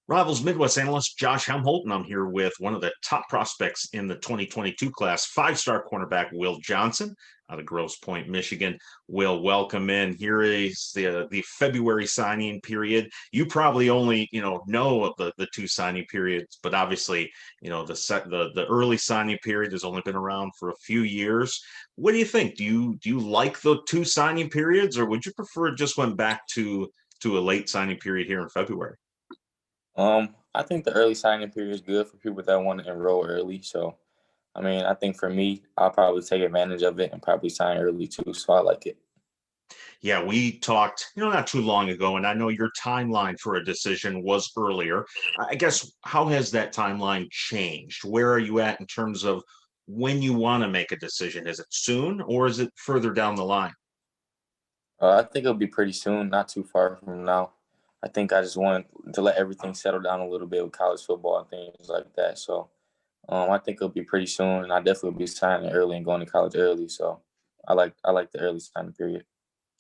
Rivals Midwest analyst Josh Helmholdt, and I'm here with one of the top prospects in the 2022 class, five-star cornerback Will Johnson out of Grosse Pointe, Michigan. Will, welcome in. Here is the February signing period. You probably only know of the two signing periods, but obviously the early signing period has only been around for a few years. What do you think? Do you like the two signing periods, or would you prefer it just went back to a late signing period here in February? I think the early signing period is good for people that want to enroll early. So, I mean, I think for me, I'll probably take advantage of it and probably sign early too. So I like it. Yeah, we talked, not too long ago, and I know your timeline for a decision was earlier. I guess, how has that timeline changed? Where are you at in terms of when you want to make a decision? Is it soon or is it further down the line? I think it'll be pretty soon, not too far from now. I think I just want to let everything settle down a little bit with college football and things like that. So I think it'll be pretty soon, and I definitely will be signing early and going to college early. So I like the early signing period.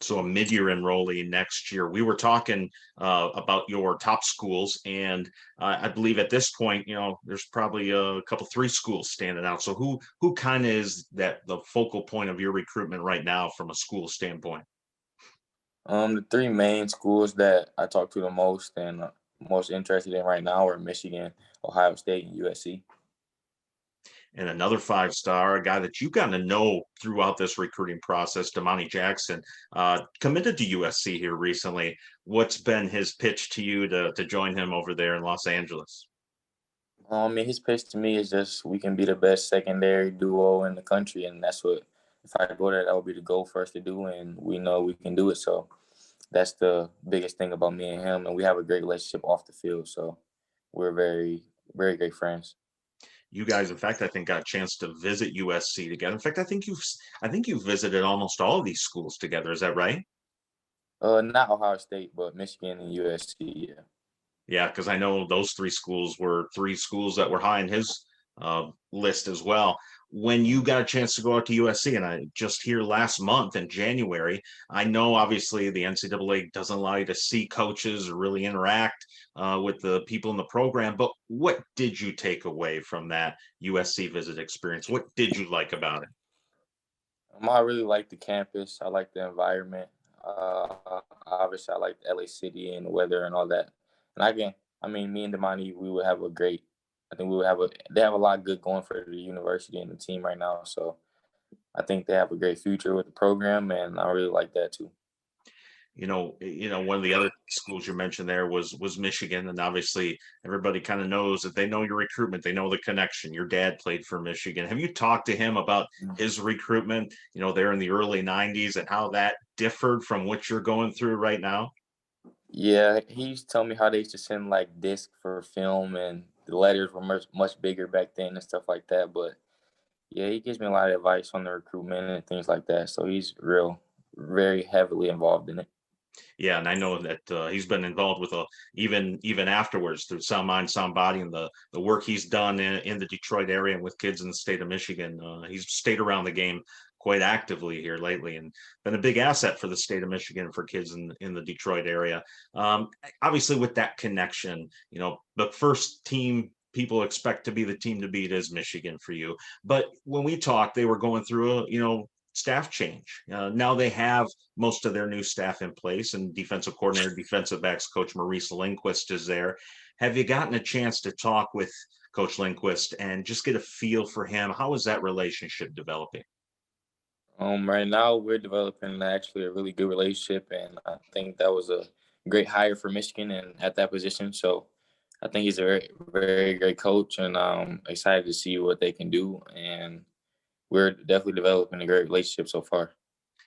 So a mid-year enrollee next year. We were talking about your top schools, and I believe at this point, there's probably a couple, three schools standing out. So who kind of is the focal point of your recruitment right now from a school standpoint? The three main schools that I talk to the most and most interested in right now are Michigan, Ohio State, and USC. And another five-star, a guy that you got to know throughout this recruiting process, Domani Jackson, committed to USC here recently. What's been his pitch to you to join him over there in Los Angeles? I mean, his pitch to me is just we can be the best secondary duo in the country, and that's what if I go there, that would be the goal for us to do, and we know we can do it. So that's the biggest thing about me and him, and we have a great relationship off the field. So we're very, very great friends. You guys, in fact, I think got a chance to visit USC together. In fact, I think you've visited almost all of these schools together. Is that right? Not Ohio State, but Michigan and USC. Yeah. Yeah, because I know those three schools were three schools that were high in his list as well. When you got a chance to go out to USC, and I just here last month in January, I know obviously the NCAA doesn't allow you to see coaches or really interact with the people in the program, but what did you take away from that USC visit experience? What did you like about it? I really like the campus. I like the environment. Obviously, I like the LA City and the weather and all that. And I mean, me and Domani, we would have a great. I think we would have a. They have a lot good going for the university and the team right now. So I think they have a great future with the program, and I really like that too. One of the other schools you mentioned there was Michigan, and obviously everybody kind of knows that they know your recruitment, they know the connection. Your dad played for Michigan. Have you talked to him about his recruitment, there in the early 90s and how that differed from what you're going through right now? Yeah, he used to tell me how they used to send like disc for film, and the letters were much bigger back then and stuff like that. But yeah, he gives me a lot of advice on the recruitment and things like that. So he's very heavily involved in it. Yeah, and I know that he's been involved with even afterwards through Sound Mind, Sound Body, and the work he's done in the Detroit area and with kids in the state of Michigan. He's stayed around the game quite actively here lately, and been a big asset for the state of Michigan for kids in the Detroit area. Obviously, with that connection, the first team people expect to be the team to beat is Michigan for you. But when we talked, they were going through staff change. Now they have most of their new staff in place, and defensive coordinator, defensive backs coach Maurice Lindquist is there. Have you gotten a chance to talk with Coach Lindquist and just get a feel for him? How is that relationship developing? Right now we're developing actually a really good relationship, and I think that was a great hire for Michigan and at that position. So I think he's a very, very great coach, and I'm excited to see what they can do. And we're definitely developing a great relationship so far.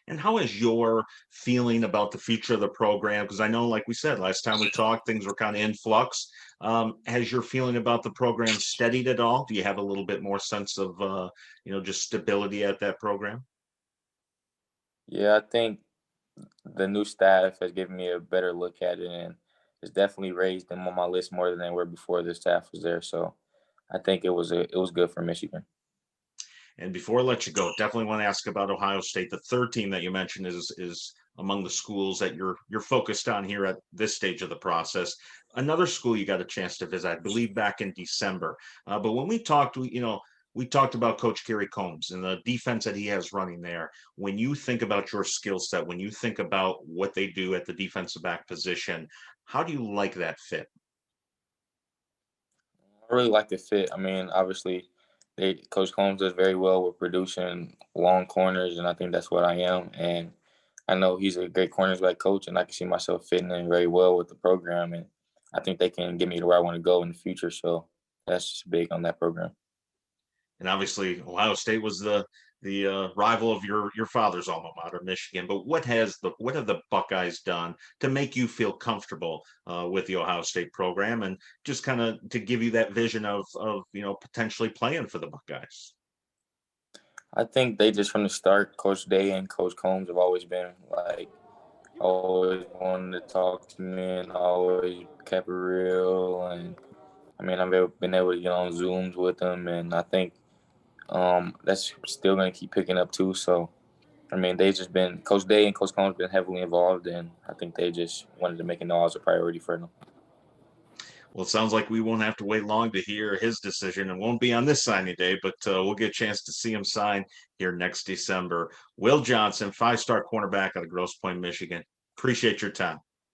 And how is your feeling about the future of the program? Because I know, like we said last time we talked, things were kind of in flux. Has your feeling about the program steadied at all? Do you have a little bit more sense of, just stability at that program? Yeah, I think the new staff has given me a better look at it, and it's definitely raised them on my list more than they were before the staff was there. So I think it was good for Michigan. And before I let you go, definitely want to ask about Ohio State. The third team that you mentioned is among the schools that you're focused on here at this stage of the process. Another school you got a chance to visit, I believe, back in December. But when we talked, we talked about Coach Gary Combs and the defense that he has running there. When you think about your skill set, when you think about what they do at the defensive back position, how do you like that fit? I really like the fit. I mean, obviously, Coach Combs does very well with producing long corners, and I think that's what I am. And I know he's a great cornerback coach, and I can see myself fitting in very well with the program. And I think they can get me to where I want to go in the future. So that's just big on that program. And obviously Ohio State was the rival of your father's alma mater, Michigan. But what have the Buckeyes done to make you feel comfortable with the Ohio State program, and just kind of to give you that vision of potentially playing for the Buckeyes? I think they just from the start, Coach Day and Coach Combs have always been like always wanted to talk to me and always kept it real. And I mean, I've been able to get on Zooms with them, and I think that's still going to keep picking up too. So, I mean, they just been Coach Day and Coach Combs been heavily involved, and I think they just wanted to make it know I was a priority for them. Well, it sounds like we won't have to wait long to hear his decision. It won't be on this signing day, but we'll get a chance to see him sign here next December. Will Johnson, five-star cornerback out of Grosse Pointe, Michigan. Appreciate your time.